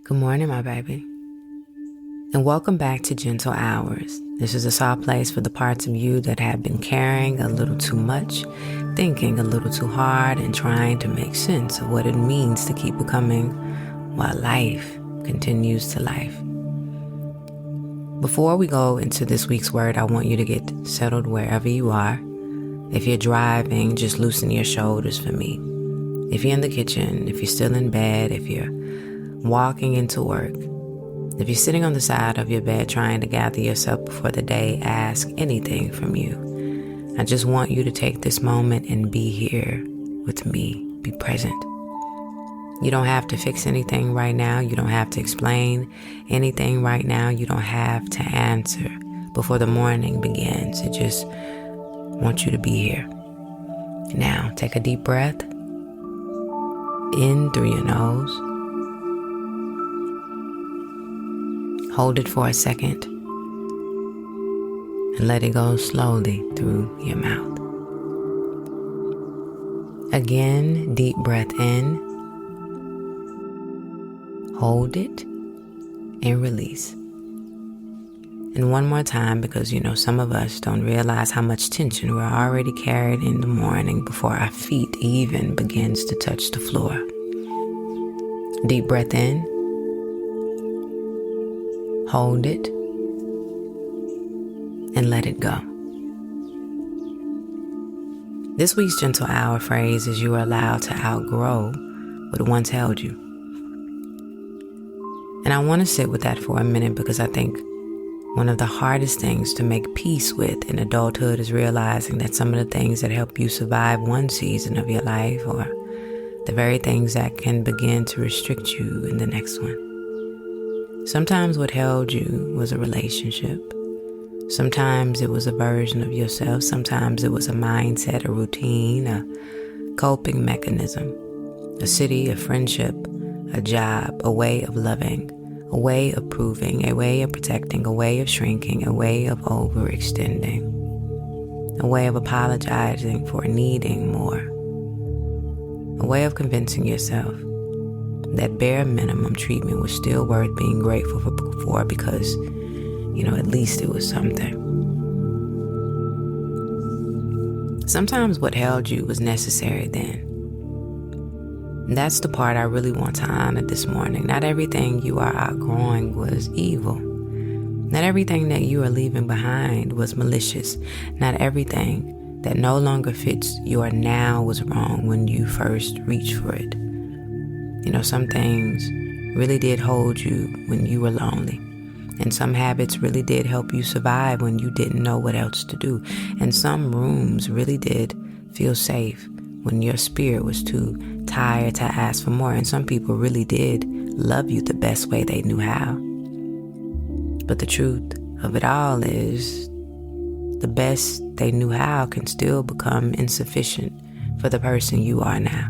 Good morning, my baby, and welcome back to Gentle Hours. This is a soft place for the parts of you that have been carrying a little too much, thinking a little too hard, and trying to make sense of what it means to keep becoming while life continues to life. Before we go into this week's word, I want you to get settled wherever you are. If you're driving, just loosen your shoulders for me. If you're in the kitchen, if you're still in bed, if you're walking into work, if you're sitting on the side of your bed trying to gather yourself before the day asks anything from you, I just want you to take this moment and be here with me. Be present. You don't have to fix anything right now. You don't have to explain anything right now. You don't have to answer before the morning begins. I just want you to be here. Now, take a deep breath in through your nose. Hold it for a second and let it go slowly through your mouth. Again, deep breath in, hold it, and release. And one more time, because some of us don't realize how much tension we're already carried in the morning before our feet even begins to touch the floor. Deep breath in. Hold it and let it go. This week's Gentle Hour phrase is you are allowed to outgrow what once held you. And I want to sit with that for a minute because I think one of the hardest things to make peace with in adulthood is realizing that some of the things that help you survive one season of your life are the very things that can begin to restrict you in the next one. Sometimes what held you was a relationship. Sometimes it was a version of yourself. Sometimes it was a mindset, a routine, a coping mechanism, a city, a friendship, a job, a way of loving, a way of proving, a way of protecting, a way of shrinking, a way of overextending, a way of apologizing for needing more, a way of convincing yourself that bare minimum treatment was still worth being grateful for because, at least it was something. Sometimes what held you was necessary then. And that's the part I really want to honor this morning. Not everything you are outgrowing was evil. Not everything that you are leaving behind was malicious. Not everything that no longer fits your now was wrong when you first reached for it. Some things really did hold you when you were lonely. And some habits really did help you survive when you didn't know what else to do. And some rooms really did feel safe when your spirit was too tired to ask for more. And some people really did love you the best way they knew how. But the truth of it all is the best they knew how can still become insufficient for the person you are now.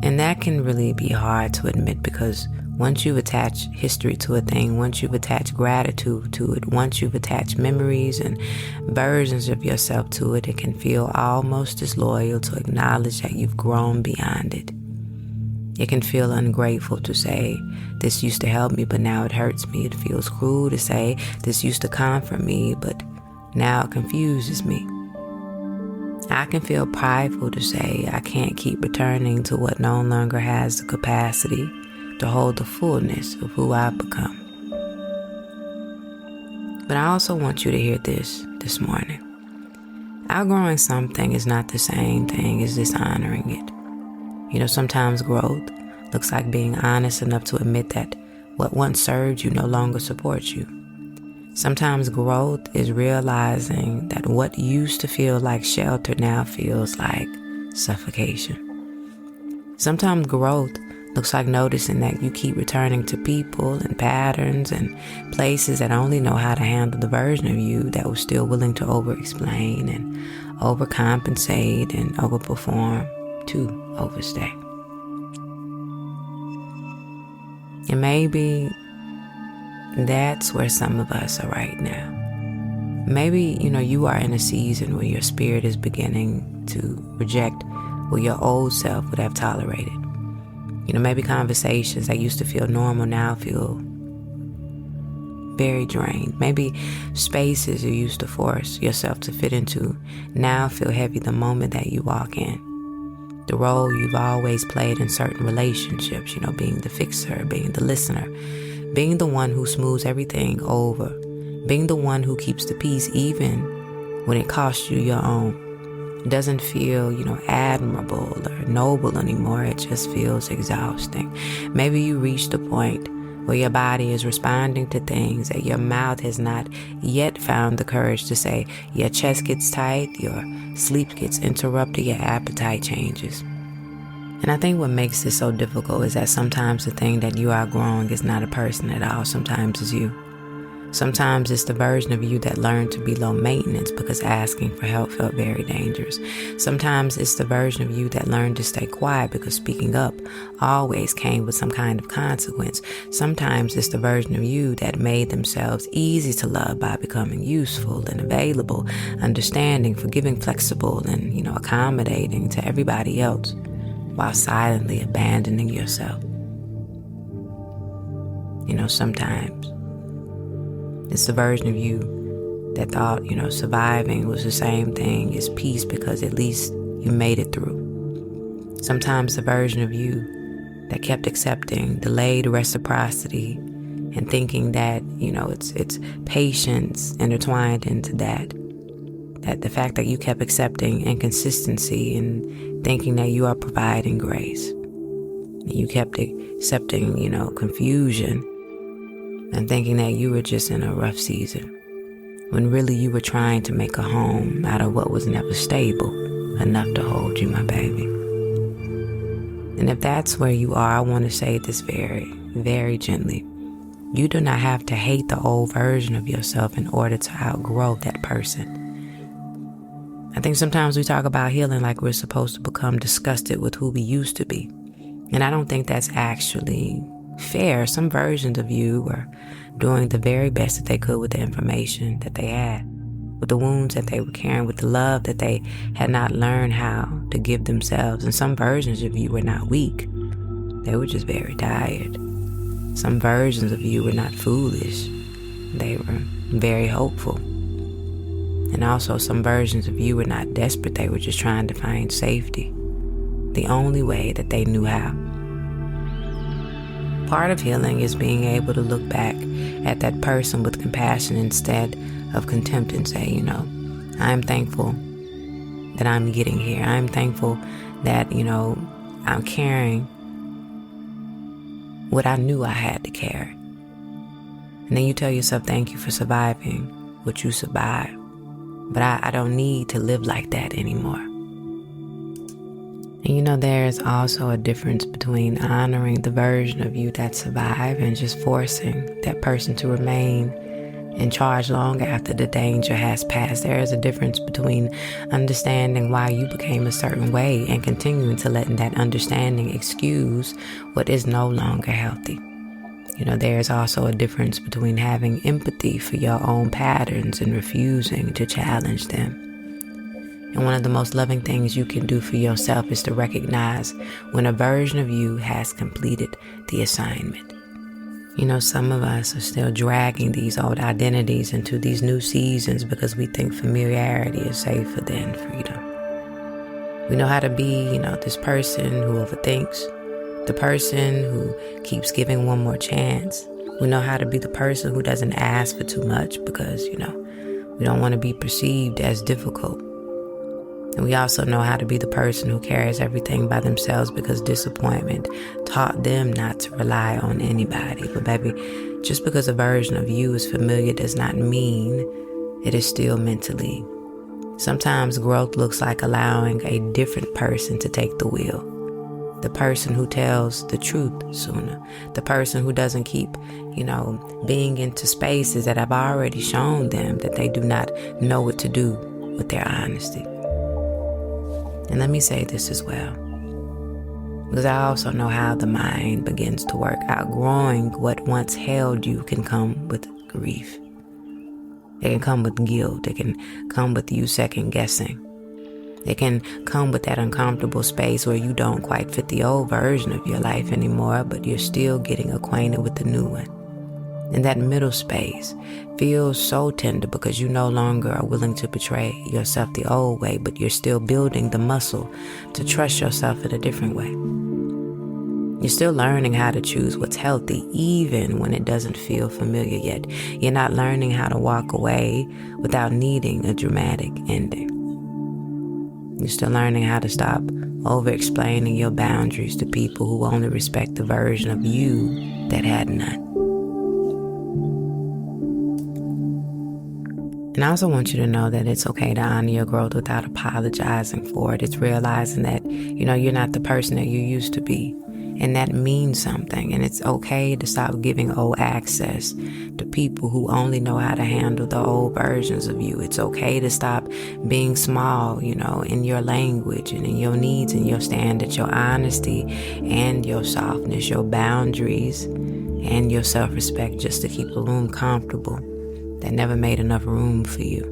And that can really be hard to admit because once you've attached history to a thing, once you've attached gratitude to it, once you've attached memories and versions of yourself to it, it can feel almost disloyal to acknowledge that you've grown beyond it. It can feel ungrateful to say, this used to help me, but now it hurts me. It feels cruel to say, this used to comfort me, but now it confuses me. I can feel prideful to say I can't keep returning to what no longer has the capacity to hold the fullness of who I've become. But I also want you to hear this morning. Outgrowing something is not the same thing as dishonoring it. Sometimes growth looks like being honest enough to admit that what once served you no longer supports you. Sometimes growth is realizing that what used to feel like shelter now feels like suffocation. Sometimes growth looks like noticing that you keep returning to people and patterns and places that only know how to handle the version of you that was still willing to over-explain and overcompensate and overperform to overstay. And maybe that's where some of us are right now. Maybe, you are in a season where your spirit is beginning to reject what your old self would have tolerated. Maybe conversations that used to feel normal now feel very drained. Maybe spaces you used to force yourself to fit into now feel heavy the moment that you walk in. The role you've always played in certain relationships, being the fixer, being the listener, being the one who smooths everything over, being the one who keeps the peace even when it costs you your own. It doesn't feel, admirable or noble anymore. It just feels exhausting. Maybe you reached a point where your body is responding to things that your mouth has not yet found the courage to say. Your chest gets tight, your sleep gets interrupted, your appetite changes. And I think what makes this so difficult is that sometimes the thing that you are growing is not a person at all. Sometimes it's you. Sometimes it's the version of you that learned to be low maintenance because asking for help felt very dangerous. Sometimes it's the version of you that learned to stay quiet because speaking up always came with some kind of consequence. Sometimes it's the version of you that made themselves easy to love by becoming useful and available, understanding, forgiving, flexible, and, accommodating to everybody else while silently abandoning yourself. Sometimes it's the version of you that thought, surviving was the same thing as peace because at least you made it through. Sometimes the version of you that kept accepting delayed reciprocity and thinking that, it's patience intertwined into that the fact that you kept accepting inconsistency and thinking that you are providing grace. And you kept accepting, confusion and thinking that you were just in a rough season, when really you were trying to make a home out of what was never stable enough to hold you, my baby. And if that's where you are, I want to say this very, very gently. You do not have to hate the old version of yourself in order to outgrow that person. I think sometimes we talk about healing like we're supposed to become disgusted with who we used to be. And I don't think that's actually fair. Some versions of you were doing the very best that they could with the information that they had, with the wounds that they were carrying, with the love that they had not learned how to give themselves. And some versions of you were not weak. They were just very tired. Some versions of you were not foolish. They were very hopeful. And also some versions of you were not desperate. They were just trying to find safety the only way that they knew how. Part of healing is being able to look back at that person with compassion instead of contempt and say, I'm thankful that I'm getting here. I'm thankful that, I'm carrying what I knew I had to carry. And then you tell yourself, thank you for surviving what you survived. But I don't need to live like that anymore. And there's also a difference between honoring the version of you that survived and just forcing that person to remain in charge long after the danger has passed. There is a difference between understanding why you became a certain way and continuing to let that understanding excuse what is no longer healthy. There's also a difference between having empathy for your own patterns and refusing to challenge them. And one of the most loving things you can do for yourself is to recognize when a version of you has completed the assignment. Some of us are still dragging these old identities into these new seasons because we think familiarity is safer than freedom. We know how to be, this person who overthinks, the person who keeps giving one more chance. We know how to be the person who doesn't ask for too much because, we don't want to be perceived as difficult. And we also know how to be the person who carries everything by themselves because disappointment taught them not to rely on anybody. But baby, just because a version of you is familiar does not mean it is still meant to lead. Sometimes growth looks like allowing a different person to take the wheel. The person who tells the truth sooner. The person who doesn't keep, being into spaces that have already shown them that they do not know what to do with their honesty. And let me say this as well, because I also know how the mind begins to work. Outgrowing what once held you can come with grief. It can come with guilt. It can come with you second guessing. It can come with that uncomfortable space where you don't quite fit the old version of your life anymore, but you're still getting acquainted with the new one. And that middle space feels so tender because you no longer are willing to portray yourself the old way, but you're still building the muscle to trust yourself in a different way. You're still learning how to choose what's healthy, even when it doesn't feel familiar yet. You're not learning how to walk away without needing a dramatic ending. You're still learning how to stop over-explaining your boundaries to people who only respect the version of you that had none. And I also want you to know that it's okay to honor your growth without apologizing for it. It's realizing that, you're not the person that you used to be. And that means something. And it's okay to stop giving old access to people who only know how to handle the old versions of you. It's okay to stop being small, in your language and in your needs and your standards, your honesty and your softness, your boundaries and your self-respect, just to keep a room comfortable that never made enough room for you.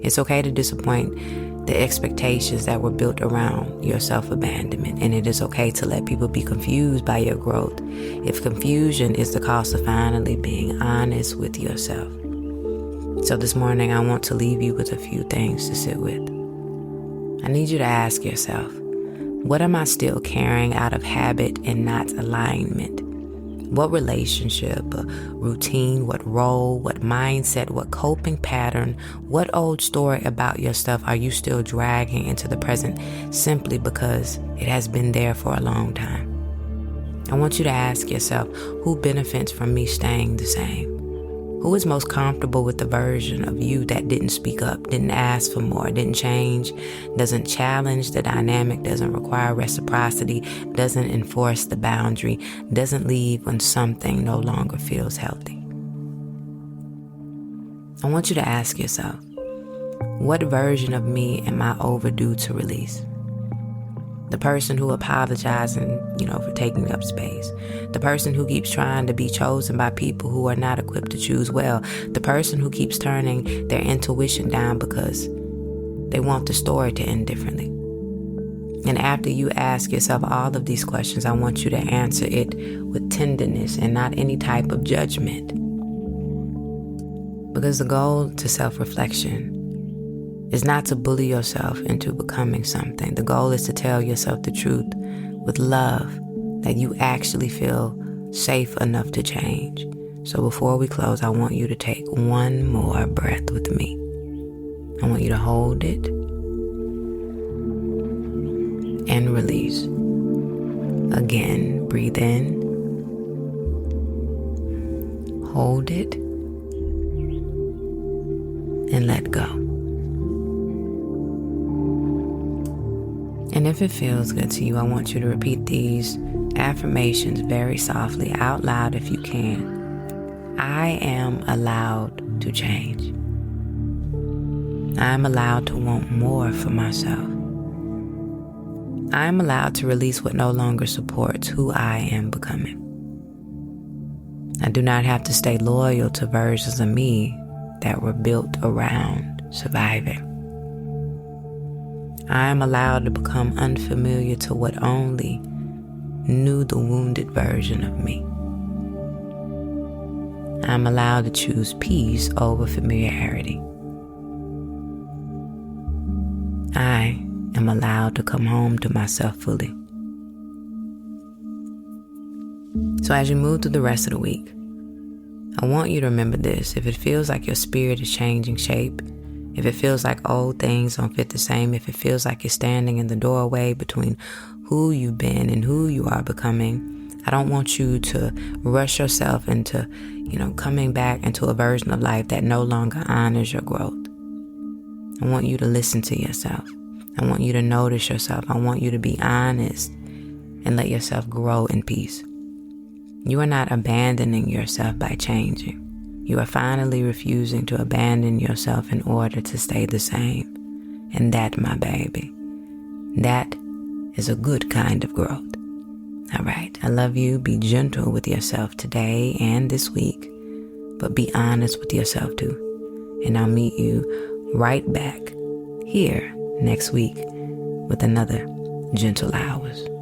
It's okay to disappoint the expectations that were built around your self-abandonment, and it is okay to let people be confused by your growth if confusion is the cost of finally being honest with yourself. So this morning, I want to leave you with a few things to sit with. I need you to ask yourself, what am I still carrying out of habit and not alignment? What relationship, routine, what role, what mindset, what coping pattern, what old story about your stuff are you still dragging into the present simply because it has been there for a long time? I want you to ask yourself, who benefits from me staying the same? Who is most comfortable with the version of you that didn't speak up, didn't ask for more, didn't change, doesn't challenge the dynamic, doesn't require reciprocity, doesn't enforce the boundary, doesn't leave when something no longer feels healthy? I want you to ask yourself, what version of me am I overdue to release? The person who apologizing, for taking up space. The person who keeps trying to be chosen by people who are not equipped to choose well. The person who keeps turning their intuition down because they want the story to end differently. And after you ask yourself all of these questions, I want you to answer it with tenderness and not any type of judgment. Because the goal to self-reflection is not to bully yourself into becoming something. The goal is to tell yourself the truth with love, that you actually feel safe enough to change. So before we close, I want you to take one more breath with me. I want you to hold it and release. Again, breathe in, hold it, and let go. And if it feels good to you, I want you to repeat these affirmations very softly out loud if you can. I am allowed to change. I am allowed to want more for myself. I am allowed to release what no longer supports who I am becoming. I do not have to stay loyal to versions of me that were built around surviving. I am allowed to become unfamiliar to what only knew the wounded version of me. I am allowed to choose peace over familiarity. I am allowed to come home to myself fully. So as you move through the rest of the week, I want you to remember this. If it feels like your spirit is changing shape, if it feels like old things don't fit the same, if it feels like you're standing in the doorway between who you've been and who you are becoming, I don't want you to rush yourself into, coming back into a version of life that no longer honors your growth. I want you to listen to yourself. I want you to notice yourself. I want you to be honest and let yourself grow in peace. You are not abandoning yourself by changing. You are finally refusing to abandon yourself in order to stay the same. And that, my baby, that is a good kind of growth. All right, I love you. Be gentle with yourself today and this week, but be honest with yourself too. And I'll meet you right back here next week with another Gentle Hours.